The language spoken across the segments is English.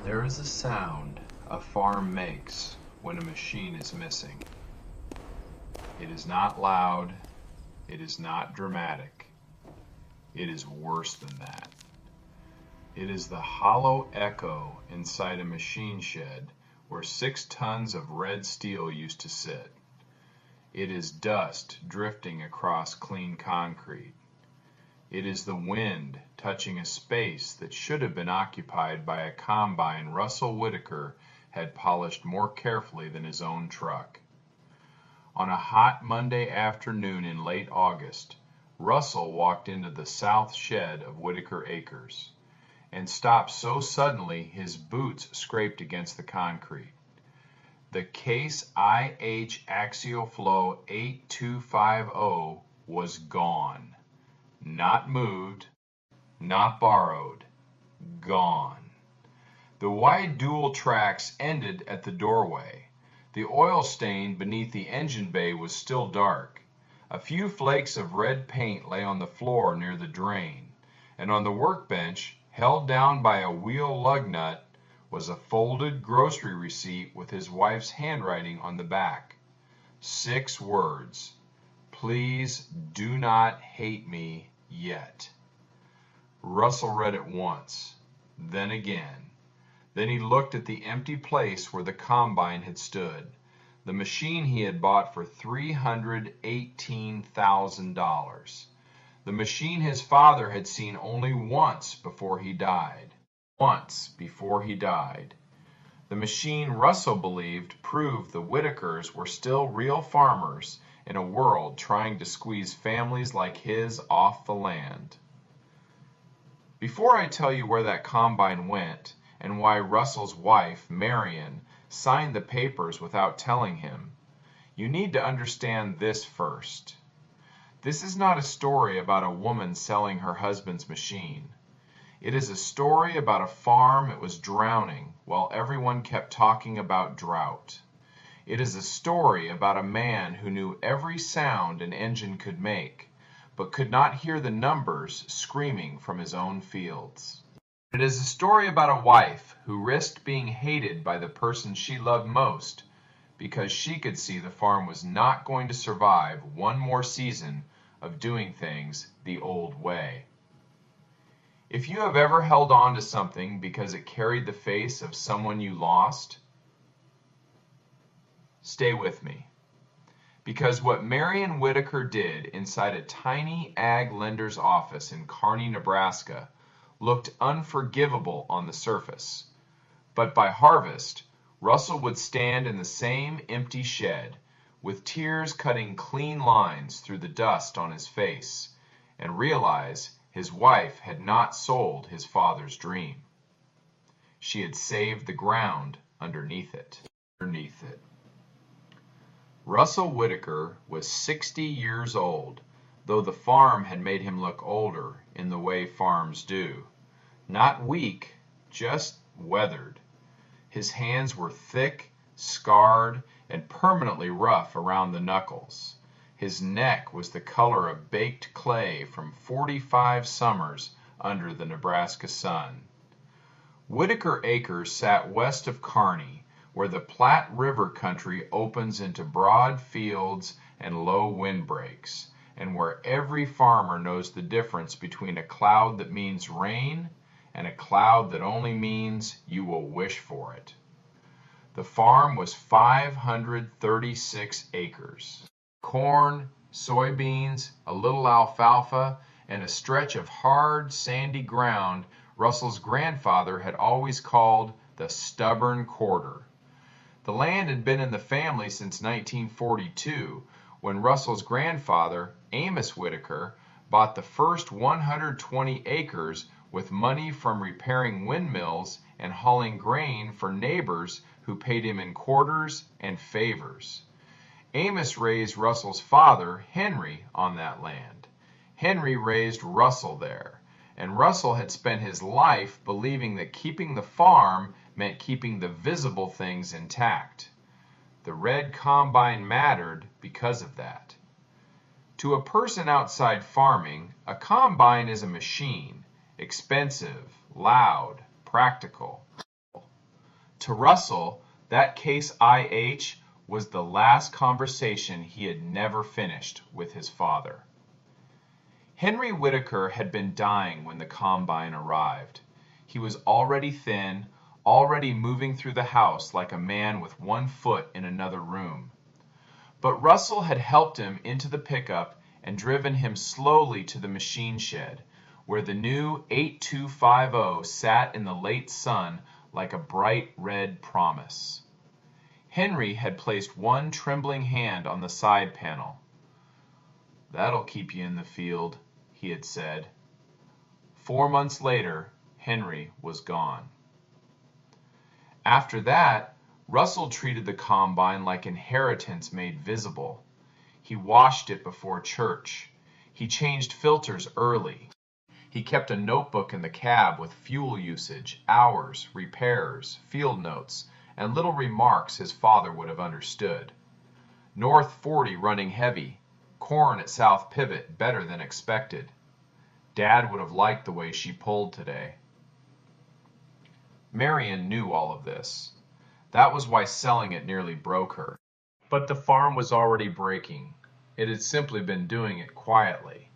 There is a sound a farm makes when a machine is missing. It is not loud, it is not dramatic. It is worse than that. It is the hollow echo inside a machine shed where 6 tons of red steel used to sit. It is dust drifting across clean concrete. It is the wind touching a space that should have been occupied by a combine Russell Whitaker had polished more carefully than his own truck. On a hot Monday afternoon in late August, Russell walked into the south shed of Whitaker Acres and stopped so suddenly his boots scraped against the concrete. The Case IH Axial Flow 8250 was gone. Not moved, not borrowed, gone. The wide dual tracks ended at the doorway. The oil stain beneath the engine bay was still dark. A few flakes of red paint lay on the floor near the drain, and on the workbench, held down by a wheel lug nut, was a folded grocery receipt with his wife's handwriting on the back. 6 words: "Please do not hate me yet." Russell read it once, then again. Then he looked at the empty place where the combine had stood, the machine he had bought for $318,000. The machine his father had seen only once before he died. Once before he died. The machine Russell believed proved the Whitakers were still real farmers in a world trying to squeeze families like his off the land. Before I tell you where that combine went and why Russell's wife, Marian, signed the papers without telling him, you need to understand this first. This is not a story about a woman selling her husband's machine. It is a story about a farm that was drowning while everyone kept talking about drought. It is a story about a man who knew every sound an engine could make, but could not hear the numbers screaming from his own fields. It is a story about a wife who risked being hated by the person she loved most because she could see the farm was not going to survive one more season of doing things the old way. If you have ever held on to something because it carried the face of someone you lost, stay with me. Because what Marian Whitaker did inside a tiny ag lender's office in Kearney, Nebraska, looked unforgivable on the surface. But by harvest, Russell would stand in the same empty shed, with tears cutting clean lines through the dust on his face, and realize his wife had not sold his father's dream. She had saved the ground underneath it. Russell Whitaker was 60 years old, though the farm had made him look older in the way farms do. Not weak, just weathered. His hands were thick, scarred, and permanently rough around the knuckles. His neck was the color of baked clay from 45 summers under the Nebraska sun. Whitaker Acres sat west of Kearney, where the Platte River country opens into broad fields and low windbreaks, and where every farmer knows the difference between a cloud that means rain and a cloud that only means you will wish for it. The farm was 536 acres. Corn, soybeans, a little alfalfa, and a stretch of hard, sandy ground Russell's grandfather had always called the stubborn quarter. The land had been in the family since 1942, when Russell's grandfather, Amos Whitaker, bought the first 120 acres with money from repairing windmills and hauling grain for neighbors who paid him in quarters and favors. Amos raised Russell's father, Henry, on that land. Henry raised Russell there, and Russell had spent his life believing that keeping the farm meant keeping the visible things intact. The red combine mattered because of that. To a person outside farming, a combine is a machine, expensive, loud, practical. To Russell, that case IH was the last conversation he had never finished with his father. Henry Whitaker had been dying when the combine arrived. He was already thin, already moving through the house like a man with one foot in another room. But Russell had helped him into the pickup and driven him slowly to the machine shed, where the new 8250 sat in the late sun like a bright red promise. Henry had placed one trembling hand on the side panel. "That'll keep you in the field," he had said. 4 months later, Henry was gone. After that, Russell treated the combine like inheritance made visible. He washed it before church. He changed filters early. He kept a notebook in the cab with fuel usage, hours, repairs, field notes, and little remarks his father would have understood. North 40 running heavy, corn at South Pivot better than expected. Dad would have liked the way she pulled today. Marian knew all of this. That was why selling it nearly broke her. But the farm was already breaking. It had simply been doing it quietly.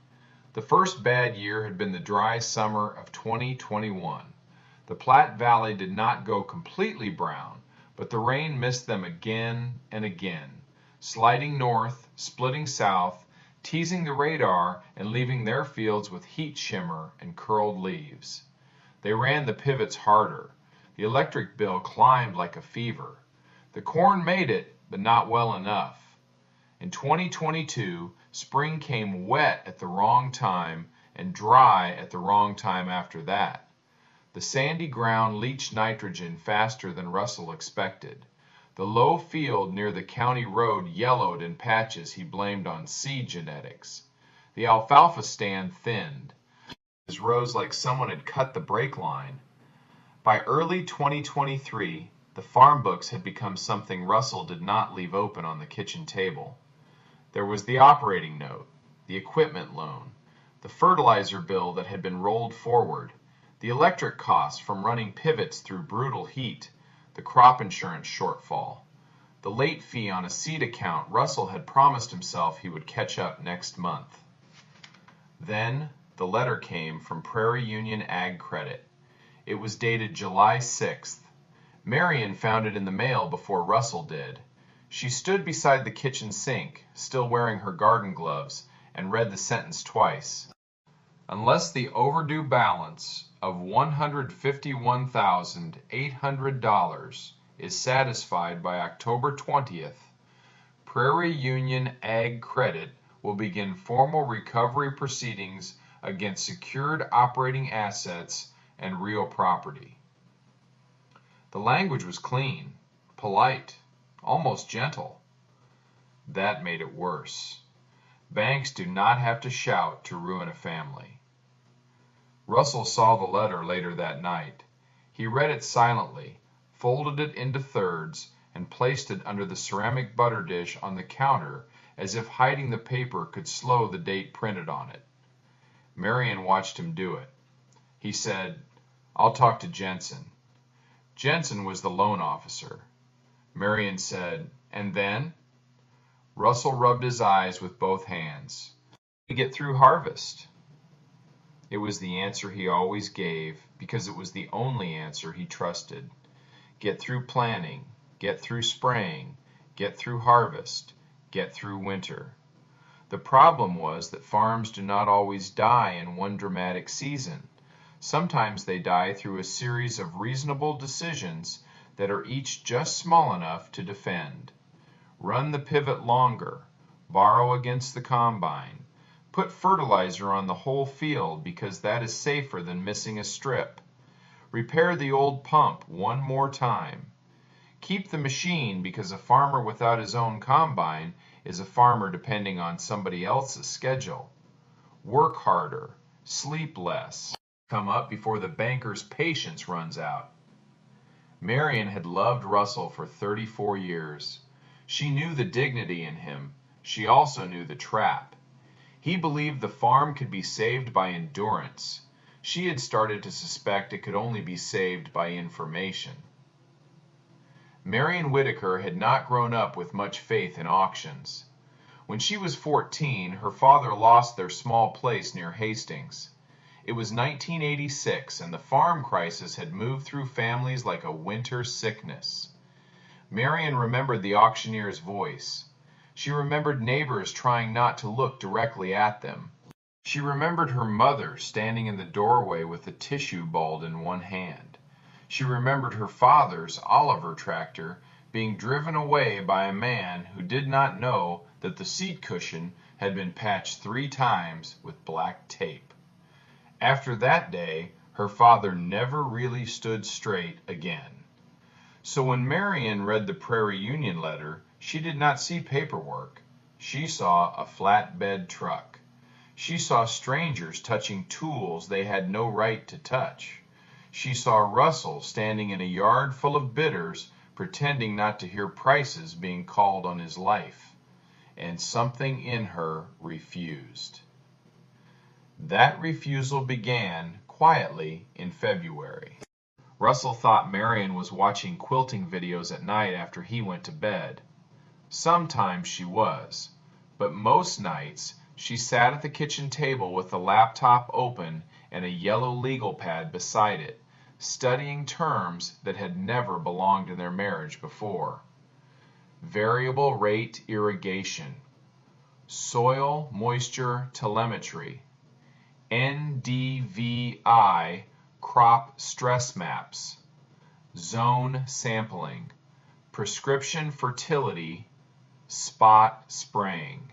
The first bad year had been the dry summer of 2021. The Platte Valley did not go completely brown, but the rain missed them again and again, sliding north, splitting south, teasing the radar and leaving their fields with heat shimmer and curled leaves. They ran the pivots harder. The electric bill climbed like a fever. The corn made it, but not well enough. In 2022, spring came wet at the wrong time and dry at the wrong time after that. The sandy ground leached nitrogen faster than Russell expected. The low field near the county road yellowed in patches he blamed on seed genetics. The alfalfa stand thinned. It rose like someone had cut the brake line. By early 2023, the farm books had become something Russell did not leave open on the kitchen table. There was the operating note, the equipment loan, the fertilizer bill that had been rolled forward, the electric costs from running pivots through brutal heat, the crop insurance shortfall, the late fee on a seed account Russell had promised himself he would catch up next month. Then the letter came from Prairie Union Ag Credit. It was dated July 6th. Marian found it in the mail before Russell did. She stood beside the kitchen sink, still wearing her garden gloves, and read the sentence twice. Unless the overdue balance of $151,800 is satisfied by October 20th, Prairie Union Ag Credit will begin formal recovery proceedings against secured operating assets and real property. The language was clean, polite, almost gentle. That made it worse. Banks do not have to shout to ruin a family. Russell saw the letter later that night. He read it silently, folded it into thirds, and placed it under the ceramic butter dish on the counter as if hiding the paper could slow the date printed on it. Marian watched him do it. He said, "I'll talk to Jensen." Jensen was the loan officer. Marian said, "And then?" Russell rubbed his eyes with both hands. "We get through harvest." It was the answer he always gave because it was the only answer he trusted. Get through planting, get through spraying, get through harvest, get through winter. The problem was that farms do not always die in one dramatic season. Sometimes they die through a series of reasonable decisions that are each just small enough to defend. Run the pivot longer, borrow against the combine, put fertilizer on the whole field because that is safer than missing a strip. Repair the old pump one more time. Keep the machine because a farmer without his own combine is a farmer depending on somebody else's schedule. Work harder, sleep less. Come up before the banker's patience runs out. Marian had loved Russell for 34 years. She knew the dignity in him. She also knew the trap. He believed the farm could be saved by endurance. She had started to suspect it could only be saved by information. Marian Whitaker had not grown up with much faith in auctions. When she was 14, her father lost their small place near Hastings. It was 1986, and the farm crisis had moved through families like a winter sickness. Marian remembered the auctioneer's voice. She remembered neighbors trying not to look directly at them. She remembered her mother standing in the doorway with a tissue ball in one hand. She remembered her father's Oliver tractor being driven away by a man who did not know that the seat cushion had been patched 3 times with black tape. After that day, her father never really stood straight again. So when Marian read the Prairie Union letter, she did not see paperwork. She saw a flatbed truck. She saw strangers touching tools they had no right to touch. She saw Russell standing in a yard full of bidders, pretending not to hear prices being called on his life. And something in her refused. That refusal began quietly in February. Russell thought Marian was watching quilting videos at night after he went to bed. Sometimes she was, but most nights she sat at the kitchen table with the laptop open and a yellow legal pad beside it, studying terms that had never belonged in their marriage before. Variable rate irrigation, soil moisture telemetry, NDVI crop stress maps, zone sampling, prescription fertility, spot spraying.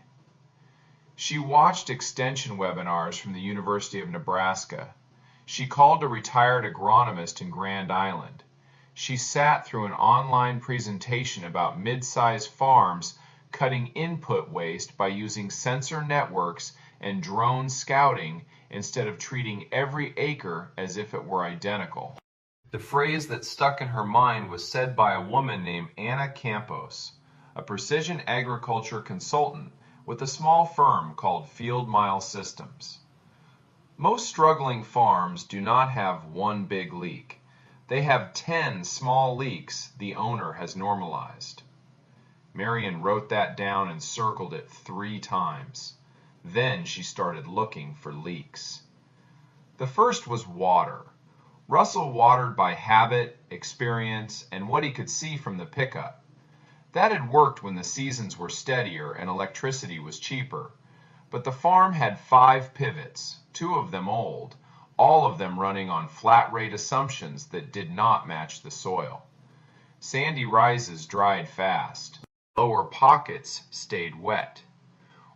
She watched extension webinars from the University of Nebraska. She called a retired agronomist in Grand Island. She sat through an online presentation about mid-sized farms cutting input waste by using sensor networks and drone scouting instead of treating every acre as if it were identical. The phrase that stuck in her mind was said by a woman named Anna Campos, a precision agriculture consultant with a small firm called Field Mile Systems. Most struggling farms do not have one big leak. They have 10 small leaks the owner has normalized. Marian wrote that down and circled it 3 times. Then she started looking for leaks. The first was water. Russell watered by habit, experience, and what he could see from the pickup. That had worked when the seasons were steadier and electricity was cheaper. But the farm had 5 pivots, 2 of them old, all of them running on flat rate assumptions that did not match the soil. Sandy rises dried fast. Lower pockets stayed wet.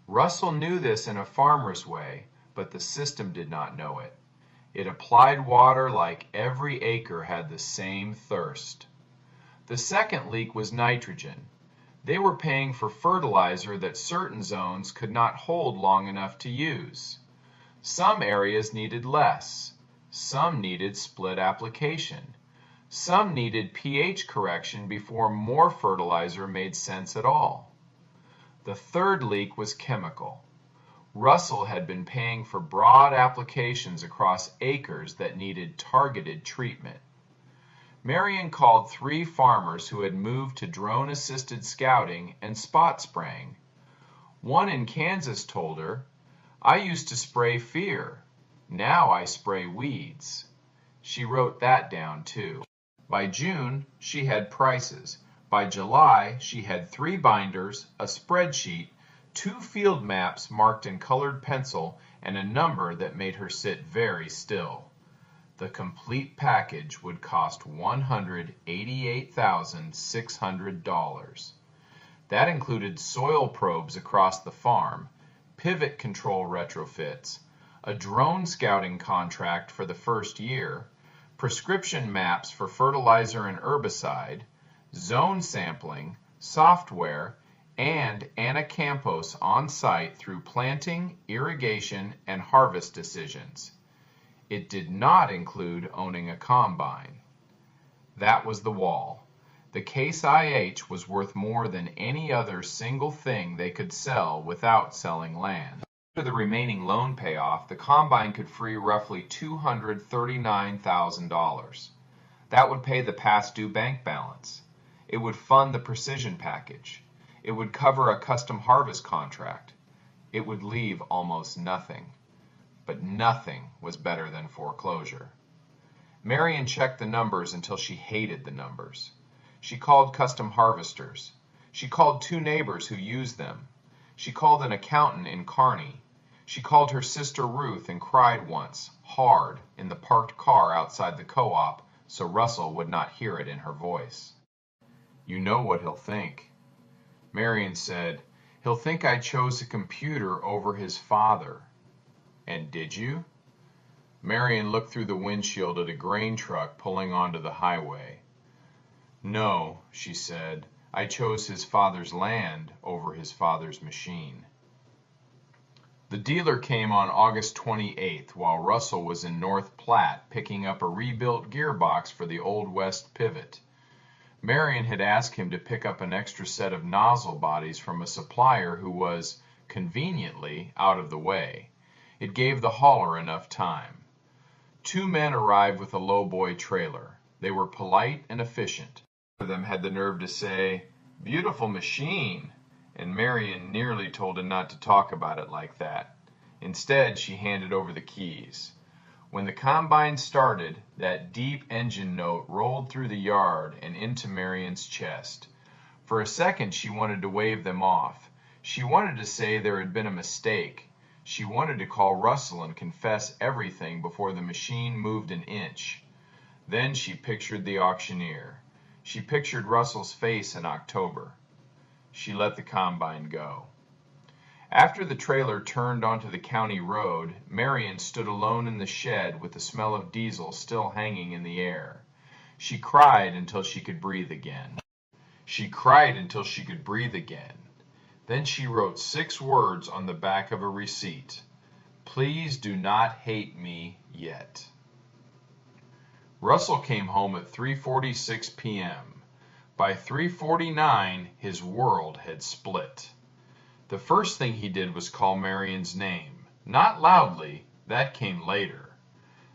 Russell knew this in a farmer's way, but the system did not know it. It applied water like every acre had the same thirst. The second leak was nitrogen. They were paying for fertilizer that certain zones could not hold long enough to use. Some areas needed less. Some needed split application. Some needed pH correction before more fertilizer made sense at all. The third leak was chemical. Russell had been paying for broad applications across acres that needed targeted treatment. Marian called 3 farmers who had moved to drone-assisted scouting and spot spraying. One in Kansas told her, "I used to spray fear. Now I spray weeds." She wrote that down too. By June, she had prices. By July, she had 3 binders, a spreadsheet, 2 field maps marked in colored pencil, and a number that made her sit very still. The complete package would cost $188,600. That included soil probes across the farm, pivot control retrofits, a drone scouting contract for the first year, prescription maps for fertilizer and herbicide, zone sampling, software, and Anna Campos on site through planting, irrigation, and harvest decisions. It did not include owning a combine. That was the wall. The Case IH was worth more than any other single thing they could sell without selling land. After the remaining loan payoff, the combine could free roughly $239,000. That would pay the past due bank balance. It would fund the precision package. It would cover a custom harvest contract. It would leave almost nothing. But nothing was better than foreclosure. Marian checked the numbers until she hated the numbers. She called custom harvesters. She called 2 neighbors who used them. She called an accountant in Kearney. She called her sister Ruth and cried once, hard, in the parked car outside the co-op, so Russell would not hear it in her voice. "You know what he'll think." Marian said, "He'll think I chose a computer over his father." "And did you?" Marian looked through the windshield at a grain truck pulling onto the highway. "No," she said, "I chose his father's land over his father's machine." The dealer came on August 28th while Russell was in North Platte picking up a rebuilt gearbox for the Old West pivot. Marian had asked him to pick up an extra set of nozzle bodies from a supplier who was, conveniently, out of the way. It gave the hauler enough time. 2 men arrived with a lowboy trailer. They were polite and efficient. One of them had the nerve to say, "Beautiful machine," and Marian nearly told him not to talk about it like that. Instead, she handed over the keys. When the combine started, that deep engine note rolled through the yard and into Marian's chest. For a second, she wanted to wave them off. She wanted to say there had been a mistake. She wanted to call Russell and confess everything before the machine moved an inch. Then she pictured the auctioneer. She pictured Russell's face in October. She let the combine go. After the trailer turned onto the county road, Marian stood alone in the shed with the smell of diesel still hanging in the air. She cried until she could breathe again. She cried until she could breathe again. Then she wrote 6 words on the back of a receipt. "Please do not hate me yet." Russell came home at 3:46 p.m. By 3:49, his world had split. The first thing he did was call Marian's name. Not loudly, that came later.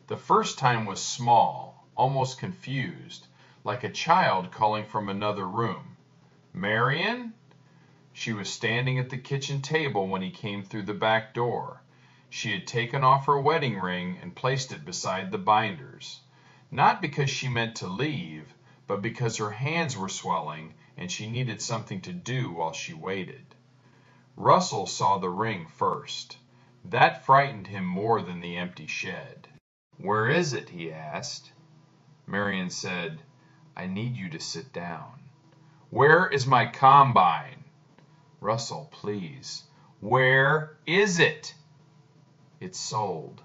The first time was small, almost confused, like a child calling from another room. "Marian?" She was standing at the kitchen table when he came through the back door. She had taken off her wedding ring and placed it beside the binders. Not because she meant to leave, but because her hands were swelling and she needed something to do while she waited. Russell saw the ring first. That frightened him more than the empty shed. "Where is it?" he asked. Marian said, "I need you to sit down." "Where is my combine?" "Russell, please." "Where is it?" "It's sold."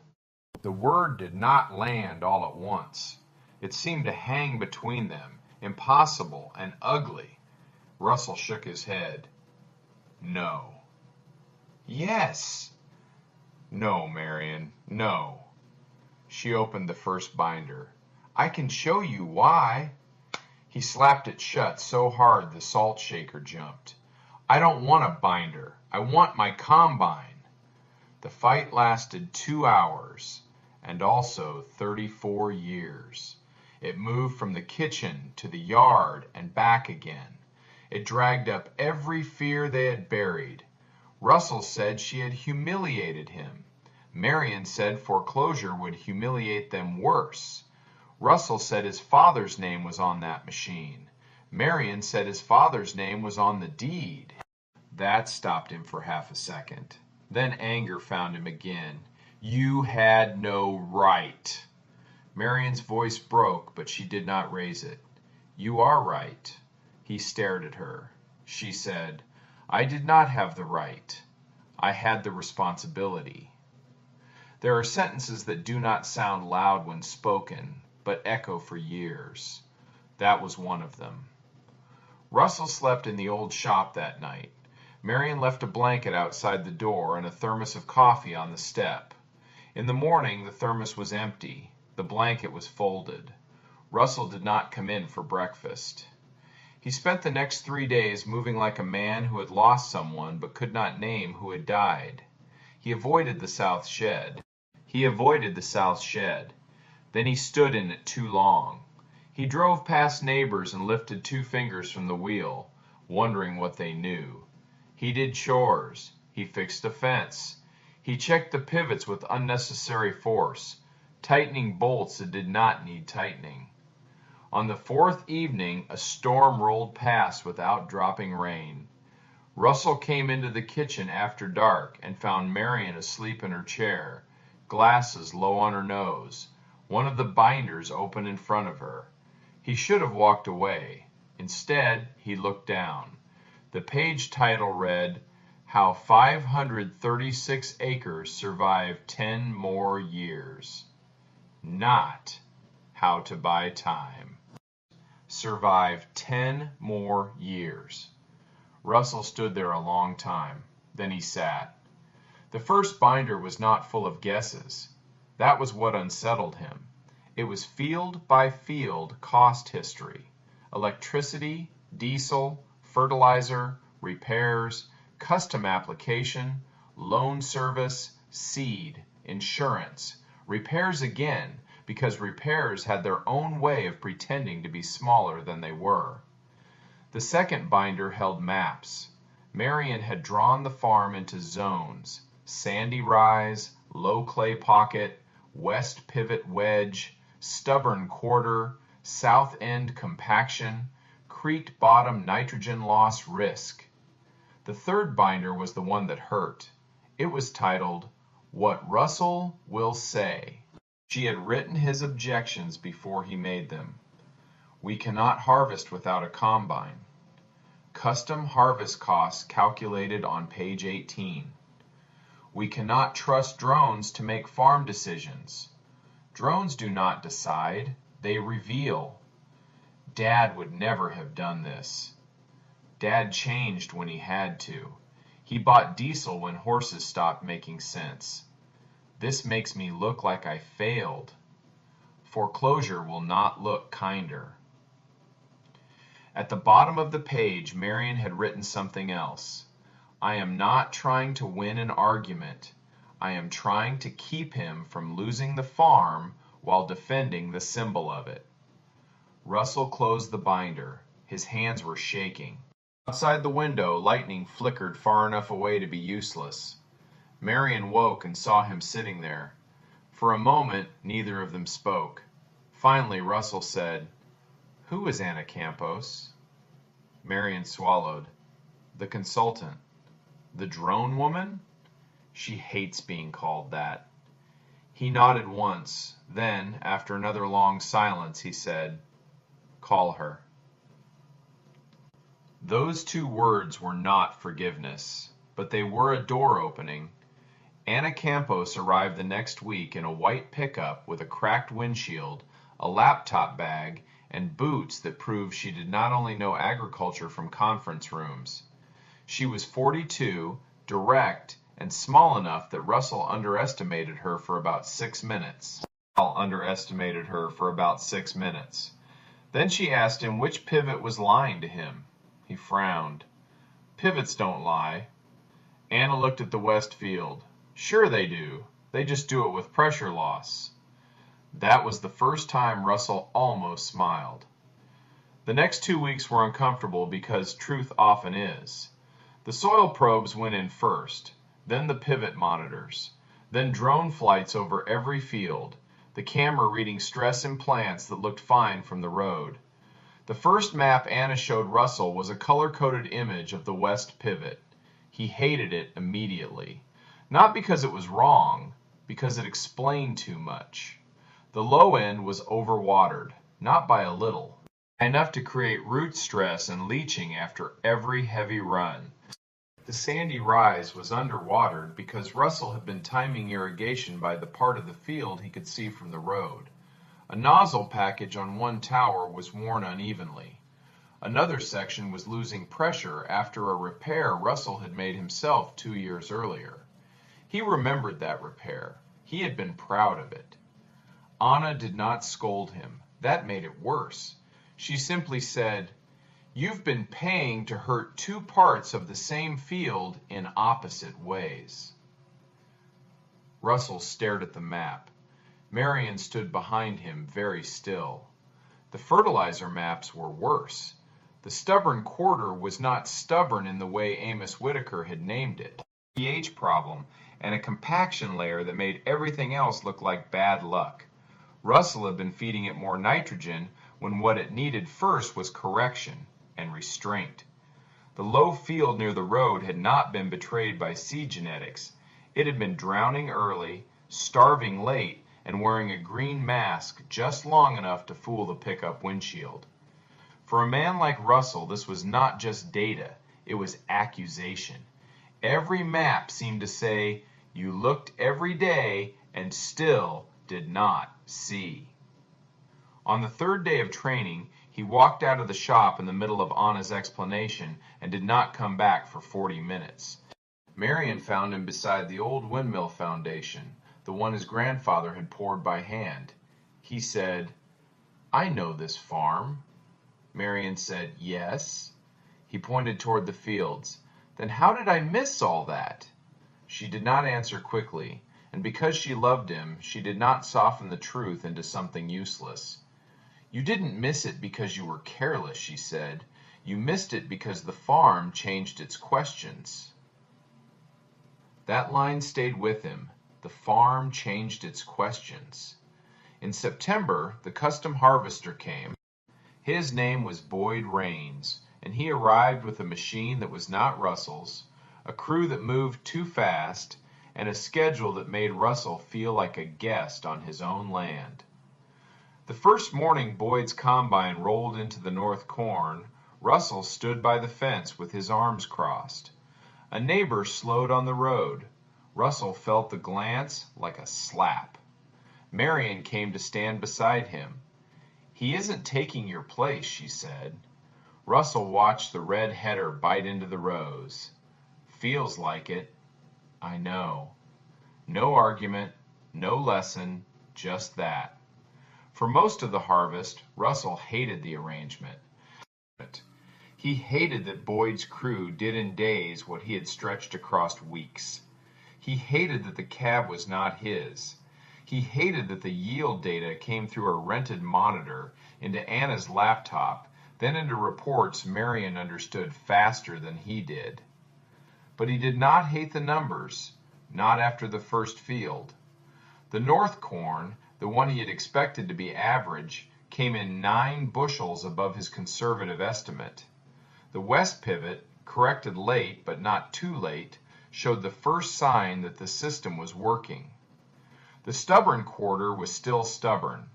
The word did not land all at once. It seemed to hang between them, impossible and ugly. Russell shook his head. "No." "Yes." "No, Marian, no." She opened the first binder. "I can show you why." He slapped it shut so hard the salt shaker jumped. "I don't want a binder. I want my combine." The fight lasted 2 hours, and also 34 years. It moved from the kitchen to the yard and back again. It dragged up every fear they had buried. Russell said she had humiliated him. Marian said foreclosure would humiliate them worse. Russell said his father's name was on that machine. Marian said his father's name was on the deed. That stopped him for half a second. Then anger found him again. "You had no right." Marian's voice broke, but she did not raise it. "You are right." He stared at her. She said, "I did not have the right. I had the responsibility." There are sentences that do not sound loud when spoken, but echo for years. That was one of them. Russell slept in the old shop that night. Marian left a blanket outside the door and a thermos of coffee on the step. In the morning, the thermos was empty. The blanket was folded. Russell did not come in for breakfast. He spent the next 3 days moving like a man who had lost someone but could not name who had died. He avoided the south shed. Then he stood in it too long. He drove past neighbors and lifted 2 fingers from the wheel, wondering what they knew. He did chores. He fixed a fence. He checked the pivots with unnecessary force, tightening bolts that did not need tightening. On the 4th evening, a storm rolled past without dropping rain. Russell came into the kitchen after dark and found Marian asleep in her chair, glasses low on her nose, one of the binders open in front of her. He should have walked away. Instead, he looked down. The page title read, "How 536 Acres Survive 10 More Years." Not how to buy time. Survive 10 more years. Russell stood there a long time. Then he sat. The first binder was not full of guesses. That was what unsettled him. It was field by field cost history. Electricity, diesel, fertilizer, repairs, custom application, loan service, seed, insurance, repairs again, because repairs had their own way of pretending to be smaller than they were. The second binder held maps. Marian had drawn the farm into zones: sandy rise, low clay pocket, west pivot wedge, stubborn quarter, south end compaction, creeked bottom nitrogen loss risk. The third binder was the one that hurt. It was titled, "What Russell Will Say." She had written his objections before he made them. We cannot harvest without a combine. Custom harvest costs calculated on page 18. We cannot trust drones to make farm decisions. Drones do not decide, they reveal. Dad would never have done this. Dad changed when he had to. He bought diesel when horses stopped making sense. This makes me look like I failed. Foreclosure will not look kinder. At the bottom of the page, Marian had written something else. I am not trying to win an argument. I am trying to keep him from losing the farm while defending the symbol of it. Russell closed the binder. His hands were shaking. Outside the window, lightning flickered far enough away to be useless. Marian woke and saw him sitting there. For a moment, neither of them spoke. Finally, Russell said, "Who is Anna Campos?" Marian swallowed. "The consultant." "The drone woman?" She hates being called that. He nodded once. Then, after another long silence, he said, "Call her." Those 2 words were not forgiveness, but they were a door opening. Anna Campos arrived the next week in a white pickup with a cracked windshield, a laptop bag, and boots that proved she did not only know agriculture from conference rooms. She was 42, direct, and small enough that Russell underestimated her for about 6 minutes. Then she asked him which pivot was lying to him. He frowned. "Pivots don't lie." Anna looked at the west field. "Sure they do. They just do it with pressure loss." That was the first time Russell almost smiled. The next 2 weeks were uncomfortable because truth often is. The soil probes went in first, then the pivot monitors, then drone flights over every field, the camera reading stress in plants that looked fine from the road. The first map Anna showed Russell was a color-coded image of the west pivot. He hated it immediately. Not because it was wrong, because it explained too much. The low end was overwatered, not by a little, enough to create root stress and leaching after every heavy run. The sandy rise was underwatered because Russell had been timing irrigation by the part of the field he could see from the road. A nozzle package on one tower was worn unevenly. Another section was losing pressure after a repair Russell had made himself 2 years earlier. He remembered that repair. He had been proud of it. Anna did not scold him. That made it worse. She simply said, "You've been paying to hurt 2 parts of the same field in opposite ways." Russell stared at the map. Marian stood behind him, very still. The fertilizer maps were worse. The stubborn quarter was not stubborn in the way Amos Whitaker had named it. pH problem and a compaction layer that made everything else look like bad luck. Russell had been feeding it more nitrogen when what it needed first was correction and restraint. The low field near the road had not been betrayed by seed genetics. It had been drowning early, starving late, and wearing a green mask just long enough to fool the pickup windshield. For a man like Russell, this was not just data, it was accusation. Every map seemed to say, you looked every day and still did not see. On the third day of training, he walked out of the shop in the middle of Anna's explanation and did not come back for 40 minutes. Marian found him beside the old windmill foundation, the one his grandfather had poured by hand. He said, "I know this farm." Marian said, "Yes." He pointed toward the fields. "Then how did I miss all that?" She did not answer quickly, and because she loved him, she did not soften the truth into something useless. "You didn't miss it because you were careless," she said. "You missed it because the farm changed its questions." That line stayed with him. The farm changed its questions. In September, the custom harvester came. His name was Boyd Raines, and he arrived with a machine that was not Russell's, a crew that moved too fast, and a schedule that made Russell feel like a guest on his own land. The first morning Boyd's combine rolled into the north corn, Russell stood by the fence with his arms crossed. A neighbor slowed on the road. Russell felt the glance like a slap. Marian came to stand beside him. "He isn't taking your place," she said. Russell watched the red header bite into the rows. "Feels like it." "I know." No argument, no lesson, just that. For most of the harvest, Russell hated the arrangement. He hated that Boyd's crew did in days what he had stretched across weeks. He hated that the cab was not his. He hated that the yield data came through a rented monitor into Anna's laptop, then into reports Marian understood faster than he did. But he did not hate the numbers, not after the first field. The north corn, the one he had expected to be average, came in 9 bushels above his conservative estimate. The west pivot, corrected late but not too late, showed the first sign that the system was working. The stubborn quarter was still stubborn.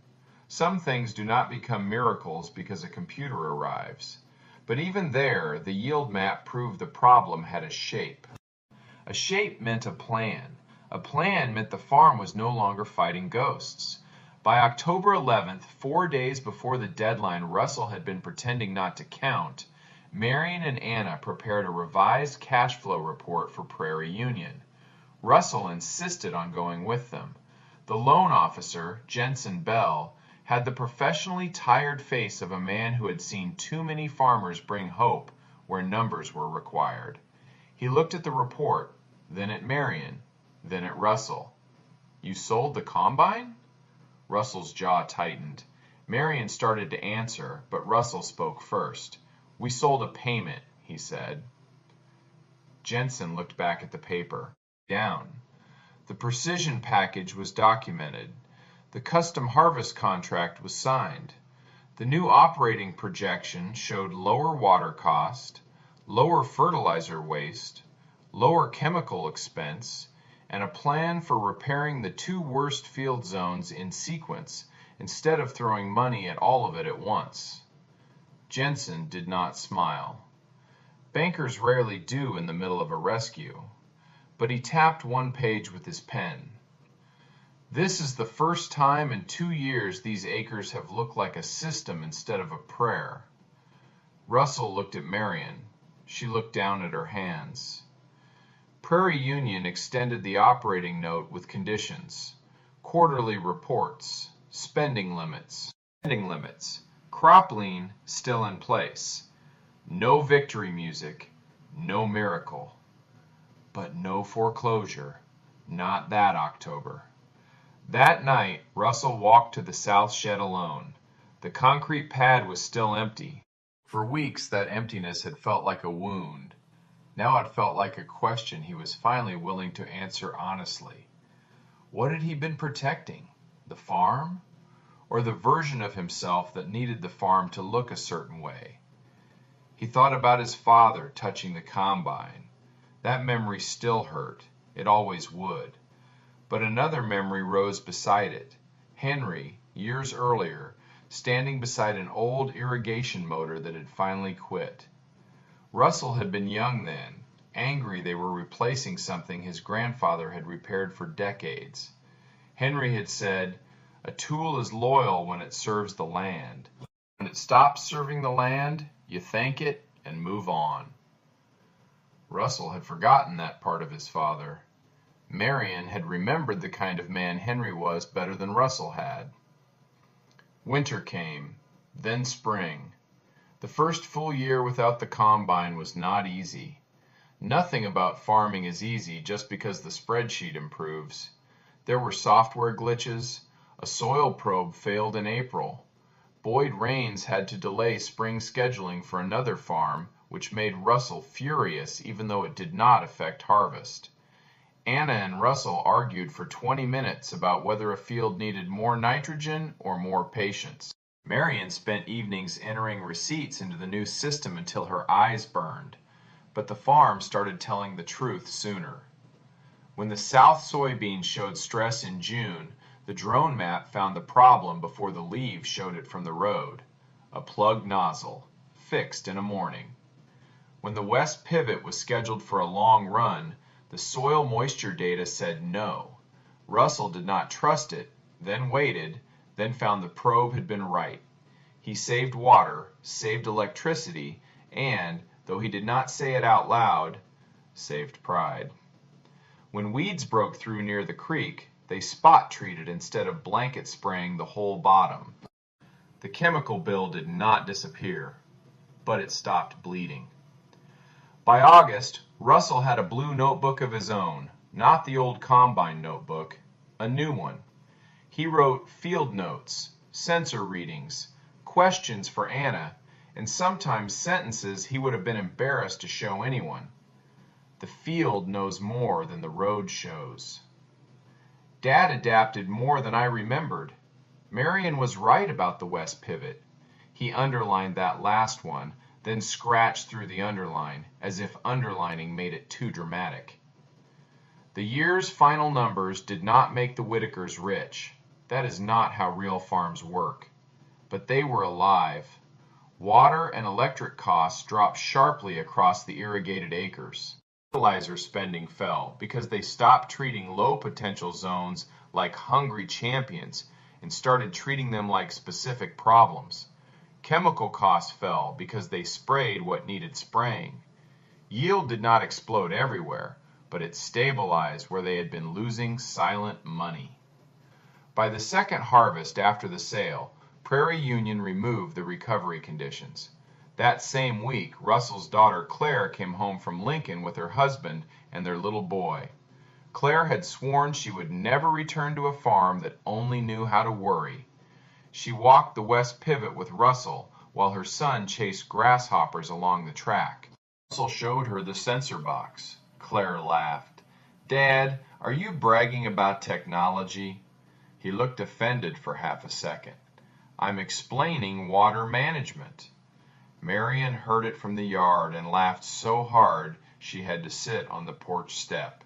Some things do not become miracles because a computer arrives. But even there, the yield map proved the problem had a shape. A shape meant a plan. A plan meant the farm was no longer fighting ghosts. By October 11th, 4 days before the deadline Russell had been pretending not to count, Marian and Anna prepared a revised cash flow report for Prairie Union. Russell insisted on going with them. The loan officer, Jensen Bell, had the professionally tired face of a man who had seen too many farmers bring hope where numbers were required. He looked at the report, then at Marian, then at Russell. "You sold the combine?" Russell's jaw tightened. Marian started to answer, but Russell spoke first. "We sold a payment," he said. Jensen looked back at the paper. Down. The precision package was documented. The custom harvest contract was signed. The new operating projection showed lower water cost, lower fertilizer waste, lower chemical expense, and a plan for repairing the 2 worst field zones in sequence instead of throwing money at all of it at once. Jensen did not smile. Bankers rarely do in the middle of a rescue, but he tapped one page with his pen. "This is the first time in 2 years these acres have looked like a system instead of a prayer." Russell looked at Marian. She looked down at her hands. Prairie Union extended the operating note with conditions. Quarterly reports, spending limits, crop lien still in place. No victory music, no miracle. But no foreclosure, not that October. That night, Russell walked to the south shed alone. The concrete pad was still empty. For weeks that emptiness had felt like a wound. Now it felt like a question he was finally willing to answer honestly. What had he been protecting? The farm? Or the version of himself that needed the farm to look a certain way? He thought about his father touching the combine. That memory still hurt. It always would. But another memory rose beside it. Henry, years earlier, standing beside an old irrigation motor that had finally quit. Russell had been young then, angry they were replacing something his grandfather had repaired for decades. Henry had said, "A tool is loyal when it serves the land. When it stops serving the land, you thank it and move on." Russell had forgotten that part of his father. Marian had remembered the kind of man Henry was better than Russell had. Winter came, then spring. The first full year without the combine was not easy. Nothing about farming is easy just because the spreadsheet improves. There were software glitches. A soil probe failed in April. Boyd Raines had to delay spring scheduling for another farm, which made Russell furious even though it did not affect harvest. Anna and Russell argued for 20 minutes about whether a field needed more nitrogen or more patience. Marian spent evenings entering receipts into the new system until her eyes burned, but the farm started telling the truth sooner. When the south soybean showed stress in June, the drone map found the problem before the leaves showed it from the road. A plugged nozzle, fixed in a morning. When the west pivot was scheduled for a long run, the soil moisture data said no. Russell did not trust it, then waited, then found the probe had been right. He saved water, saved electricity, and, though he did not say it out loud, saved pride. When weeds broke through near the creek, they spot treated instead of blanket spraying the whole bottom. The chemical bill did not disappear, but it stopped bleeding. By August, Russell had a blue notebook of his own, not the old combine notebook, a new one. He wrote field notes, sensor readings, questions for Anna, and sometimes sentences he would have been embarrassed to show anyone. The field knows more than the road shows. Dad adapted more than I remembered. Marian was right about the west pivot. He underlined that last one, then scratched through the underline, as if underlining made it too dramatic. The year's final numbers did not make the Whitakers rich. That is not how real farms work. But they were alive. Water and electric costs dropped sharply across the irrigated acres. Fertilizer spending fell because they stopped treating low potential zones like hungry champions and started treating them like specific problems. Chemical costs fell because they sprayed what needed spraying. Yield did not explode everywhere, but it stabilized where they had been losing silent money. By the second harvest after the sale, Prairie Union removed the recovery conditions. That same week, Russell's daughter Claire came home from Lincoln with her husband and their little boy. Claire had sworn she would never return to a farm that only knew how to worry. She walked the west pivot with Russell while her son chased grasshoppers along the track. Russell showed her the sensor box. Claire laughed. "Dad, are you bragging about technology?" He looked offended for half a second. "I'm explaining water management." Marian heard it from the yard and laughed so hard she had to sit on the porch step.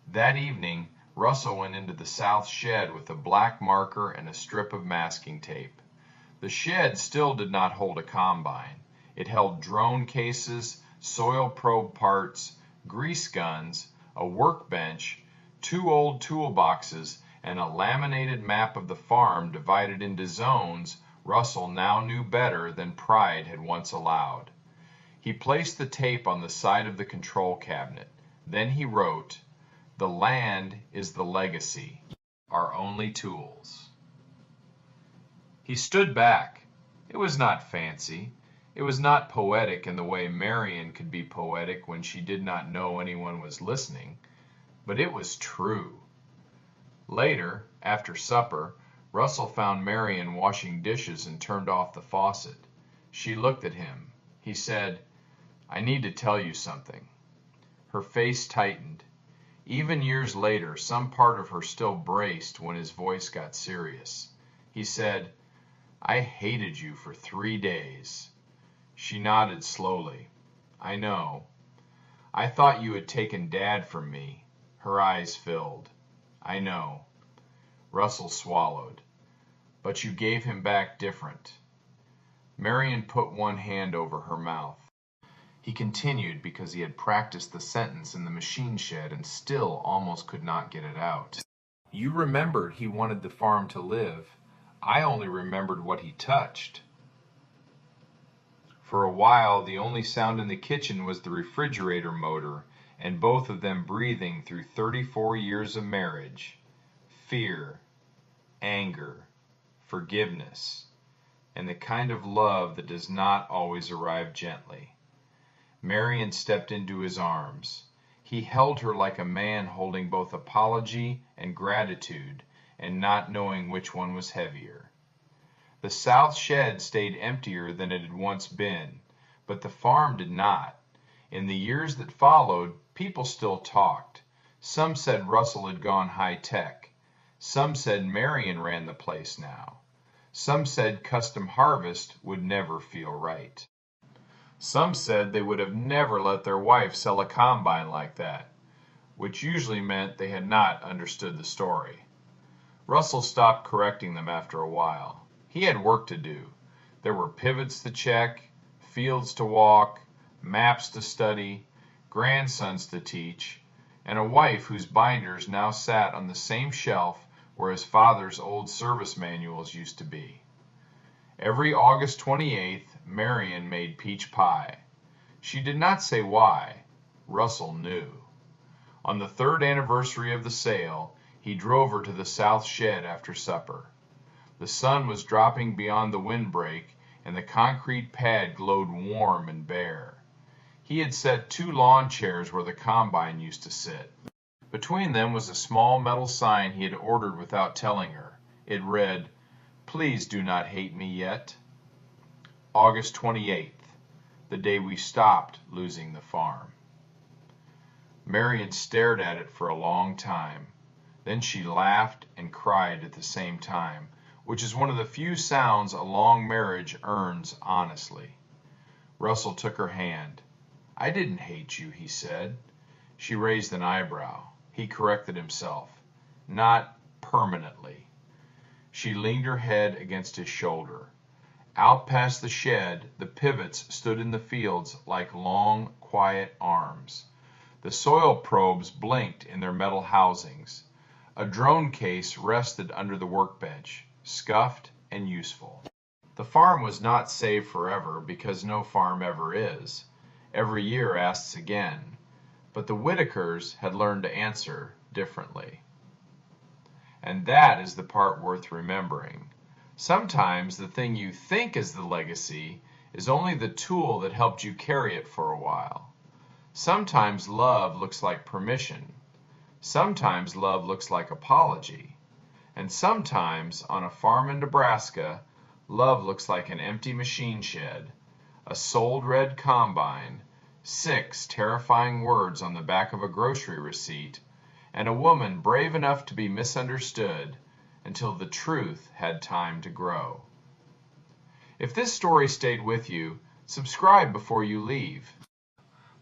That evening, Russell went into the south shed with a black marker and a strip of masking tape. The shed still did not hold a combine. It held drone cases, soil probe parts, grease guns, a workbench, 2 old toolboxes, and a laminated map of the farm divided into zones Russell now knew better than pride had once allowed. He placed the tape on the side of the control cabinet. Then he wrote, "The land is the legacy, our only tools." He stood back. It was not fancy. It was not poetic in the way Marian could be poetic when she did not know anyone was listening. But it was true. Later, after supper, Russell found Marian washing dishes and turned off the faucet. She looked at him. He said, "I need to tell you something." Her face tightened. Even years later, some part of her still braced when his voice got serious. He said, "I hated you for 3 days." She nodded slowly. "I know. I thought you had taken Dad from me." Her eyes filled. "I know." Russell swallowed. "But you gave him back different." Marian put one hand over her mouth. He continued because he had practiced the sentence in the machine shed and still almost could not get it out. "You remembered he wanted the farm to live. I only remembered what he touched." For a while, the only sound in the kitchen was the refrigerator motor, and both of them breathing through 34 years of marriage. Fear, anger, forgiveness, and the kind of love that does not always arrive gently. Marian stepped into his arms. He held her like a man holding both apology and gratitude, and not knowing which one was heavier. The south shed stayed emptier than it had once been, but the farm did not. In the years that followed, people still talked. Some said Russell had gone high-tech. Some said Marian ran the place now. Some said Custom Harvest would never feel right. Some said they would have never let their wife sell a combine like that, which usually meant they had not understood the story. Russell stopped correcting them after a while. He had work to do. There were pivots to check, fields to walk, maps to study, grandsons to teach, and a wife whose binders now sat on the same shelf where his father's old service manuals used to be. Every August 28th, Marian made peach pie. She did not say why. Russell knew. On the 3rd anniversary of the sale, he drove her to the south shed after supper. The sun was dropping beyond the windbreak, and the concrete pad glowed warm and bare. He had set 2 lawn chairs where the combine used to sit. Between them was a small metal sign he had ordered without telling her. It read, "Please do not hate me yet." August 28th, the day we stopped losing the farm. Marian stared at it for a long time. Then she laughed and cried at the same time, which is one of the few sounds a long marriage earns honestly. Russell took her hand. "I didn't hate you," he said. She raised an eyebrow. He corrected himself. "Not permanently." She leaned her head against his shoulder. Out past the shed, the pivots stood in the fields like long, quiet arms. The soil probes blinked in their metal housings. A drone case rested under the workbench, scuffed and useful. The farm was not saved forever because no farm ever is. Every year asks again. But the Whitakers had learned to answer differently. And that is the part worth remembering. Sometimes the thing you think is the legacy is only the tool that helped you carry it for a while. Sometimes love looks like permission. Sometimes love looks like apology. And sometimes, on a farm in Nebraska, love looks like an empty machine shed, a sold red combine, 6 terrifying words on the back of a grocery receipt, and a woman brave enough to be misunderstood until the truth had time to grow. If this story stayed with you, subscribe before you leave.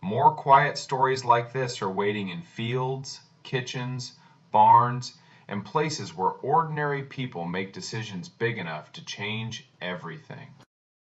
More quiet stories like this are waiting in fields, kitchens, barns, and places where ordinary people make decisions big enough to change everything.